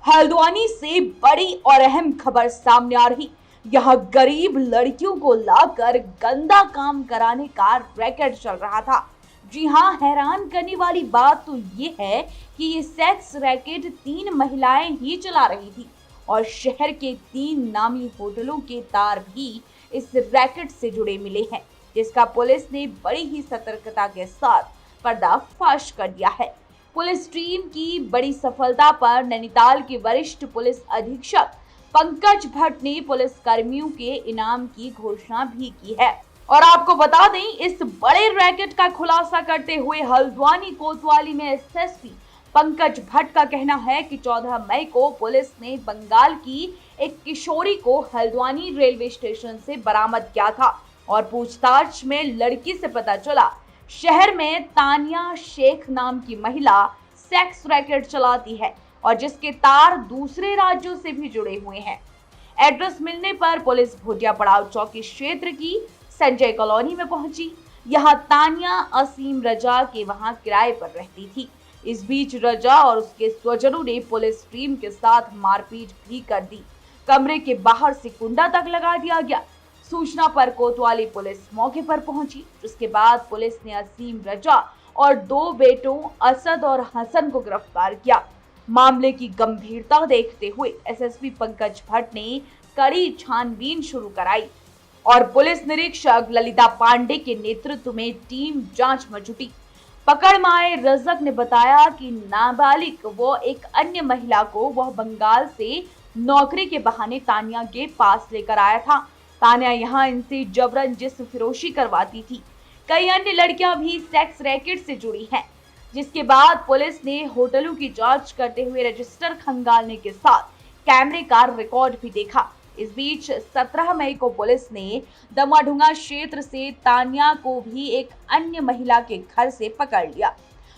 हल्द्वानी से बड़ी और अहम खबर सामने आ रही। यहाँ गरीब लड़कियों को लाकर गंदा काम कराने का रैकेट चल रहा था। जी हाँ, हैरान करने वाली बात तो ये है कि ये सेक्स रैकेट 3 महिलाएं ही चला रही थी और शहर के 3 नामी होटलों के तार भी इस रैकेट से जुड़े मिले हैं, जिसका पुलिस ने बड़ी ही सतर्कता के साथ पर्दाफाश कर दिया है। पुलिस टीम की बड़ी सफलता पर नैनीताल के वरिष्ठ पुलिस अधीक्षक पंकज भट्ट ने पुलिस कर्मियों के इनाम की घोषणा भी की है। और आपको बता दें, इस बड़े रैकेट का खुलासा करते हुए हल्द्वानी कोतवाली में एसएसपी पंकज भट्ट का कहना है कि 14 मई को पुलिस ने बंगाल की एक किशोरी को हल्द्वानी रेलवे स्टेशन से बरामद किया था और पूछताछ में लड़की से पता चला शहर में तानिया शेख नाम की महिला सेक्स रैकेट चलाती है और जिसके तार दूसरे राज्यों से भी जुड़े हुए हैं। एड्रेस मिलने पर पुलिस भोटिया पड़ाव चौकी क्षेत्र की संजय कॉलोनी में पहुंची। यहाँ तानिया असीम रजा के वहां किराए पर रहती थी। इस बीच रजा और उसके स्वजनों ने पुलिस टीम के साथ मारपीट भी कर दी। कमरे के बाहर से कुंडा तक लगा दिया गया। सूचना पर कोतवाली पुलिस मौके पर पहुंची, जिसके बाद पुलिस ने असीम रजा और 2 बेटों असद और हसन को गिरफ्तार किया। मामले की गंभीरता देखते हुए एसएसपी पंकज भट्ट ने कड़ी छानबीन शुरू कराई और पुलिस निरीक्षक ललिता पांडे के नेतृत्व में टीम जांच में जुटी। पकड़ में आए रजक ने बताया कि नाबालिग वो एक अन्य महिला को वह बंगाल से नौकरी के बहाने तानिया के पास लेकर आया था। तानिया यहाँ इनसे जबरन जिस्म फिरोशी करवाती थी। कई अन्य लड़कियां भी सेक्स रैकेट से जुड़ी हैं, जिसके बाद पुलिस ने होटलों की जांच करते हुए रजिस्टर खंगालने के साथ कैमरे का रिकॉर्ड भी देखा। इस बीच 17 मई को पुलिस ने दमाढुंगा क्षेत्र से तानिया को भी एक अन्य महिला के घर से पकड़ लिया।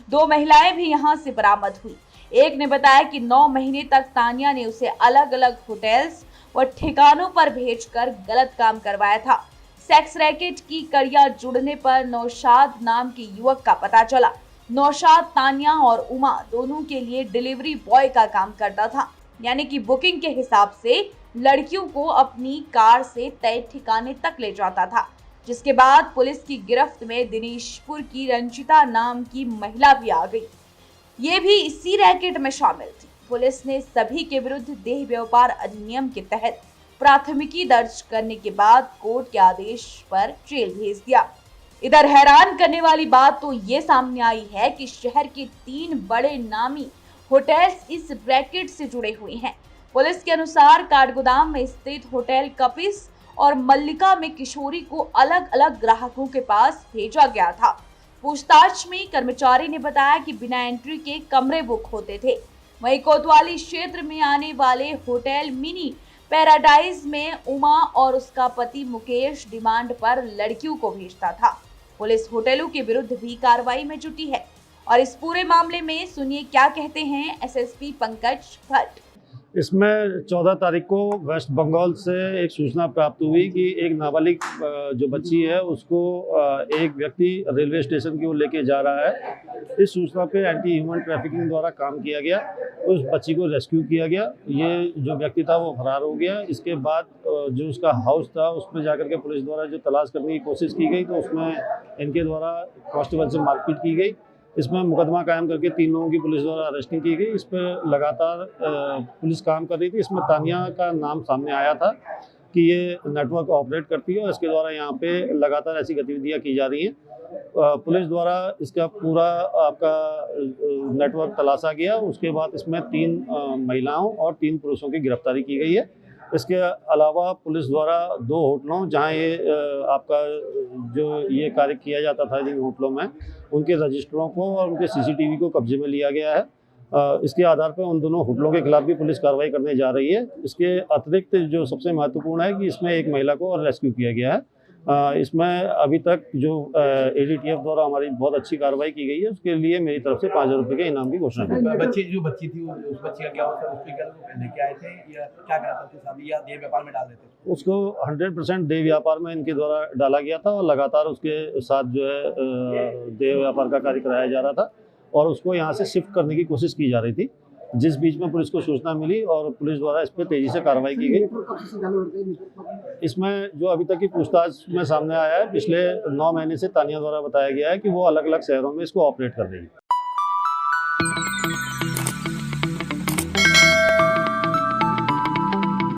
2 महिलाएं भी यहां से बरामद हुई। एक ने बताया कि 9 महीने तक तानिया ने उसे अलग अलग होटल्स और ठिकानों पर भेजकर गलत काम करवाया था। सेक्स रैकेट की कड़ियां जुड़ने पर नौशाद नाम के युवक का पता चला। नौशाद तानिया और उमा दोनों के लिए डिलीवरी बॉय का काम करता था, यानी कि बुकिंग के हिसाब से लड़कियों को अपनी कार से तय ठिकाने तक ले जाता था। जिसके बाद पुलिस की गिरफ्त में दिनेशपुर की रंजिता नाम की महिला भी आ गई। ये भी इसी रैकेट में शामिल थी। पुलिस ने सभी के विरुद्ध देह व्यापार अधिनियम के तहत प्राथमिकी दर्ज करने के बाद कोर्ट के आदेश पर जेल भेज दिया। इधर हैरान करने वाली बात तो ये सामने आई है कि शहर के 3 बड़े नामी होटल्स इस रैकेट से जुड़े हुए हैं। पुलिस के अनुसार काठगोदाम में स्थित होटल कपिस और मल्लिका में किशोरी को अलग अलग ग्राहकों के पास भेजा गया था। पूछताछ में कर्मचारी ने बताया कि बिना एंट्री के कमरे बुक होते थे। वहीं कोतवाली क्षेत्र में आने वाले होटल मिनी पैराडाइज में उमा और उसका पति मुकेश डिमांड पर लड़कियों को भेजता था। पुलिस होटलों के विरुद्ध भी कार्रवाई में जुटी है और इस पूरे मामले में सुनिए क्या कहते हैं एसएसपी पंकज भट्ट। इसमें 14 तारीख को वेस्ट बंगाल से एक सूचना प्राप्त हुई कि एक नाबालिग जो बच्ची है उसको एक व्यक्ति रेलवे स्टेशन की ओर लेके जा रहा है। इस सूचना पे एंटी ह्यूमन ट्रैफिकिंग द्वारा काम किया गया, उस बच्ची को रेस्क्यू किया गया। ये जो व्यक्ति था वो फरार हो गया। इसके बाद जो उसका हाउस था उस पर जाकर के पुलिस द्वारा जो तलाश करने की कोशिश की गई तो उसमें इनके द्वारा कांस्टेबल से मारपीट की गई। इसमें मुकदमा कायम करके 3 लोगों की पुलिस द्वारा अरेस्टिंग की गई। इस पर लगातार पुलिस काम कर रही थी। इसमें तानिया का नाम सामने आया था कि ये नेटवर्क ऑपरेट करती है और इसके द्वारा यहाँ पे लगातार ऐसी गतिविधियाँ की जा रही हैं। पुलिस द्वारा इसका पूरा आपका नेटवर्क तलाशा गया। उसके बाद इसमें 3 महिलाओं और 3 पुरुषों की गिरफ्तारी की गई है। इसके अलावा पुलिस द्वारा 2 होटलों जहां ये आपका जो ये कार्य किया जाता था जिन होटलों में, उनके रजिस्टरों को और उनके सीसीटीवी को कब्जे में लिया गया है। इसके आधार पर उन दोनों होटलों के खिलाफ भी पुलिस कार्रवाई करने जा रही है। इसके अतिरिक्त जो सबसे महत्वपूर्ण है कि इसमें एक महिला को और रेस्क्यू किया गया है इसमें अभी तक जो ADTF द्वारा हमारी बहुत अच्छी कार्रवाई की गई है, उसके लिए मेरी तरफ से 5,000 रुपये के इनाम की घोषणा की। बच्ची थी उस बच्ची का क्या हुआ सर? उसके क्या लेके आए थे या क्या करा था उसके साथ, या देह व्यापार में डाल देते? उसको 100% देह व्यापार में इनके द्वारा डाला गया था और लगातार उसके साथ जो है देह व्यापार का कार्य कराया जा रहा था और उसको यहाँ से शिफ्ट करने की कोशिश की जा रही थी, जिस बीच में पुलिस को सूचना मिली और पुलिस द्वारा इस पर तेजी से कार्रवाई की गई। इसमें जो अभी तक की पूछताछ में सामने आया है, पिछले 9 महीने से तानिया द्वारा बताया गया है कि वो अलग अलग शहरों में इसको ऑपरेट कर रही है।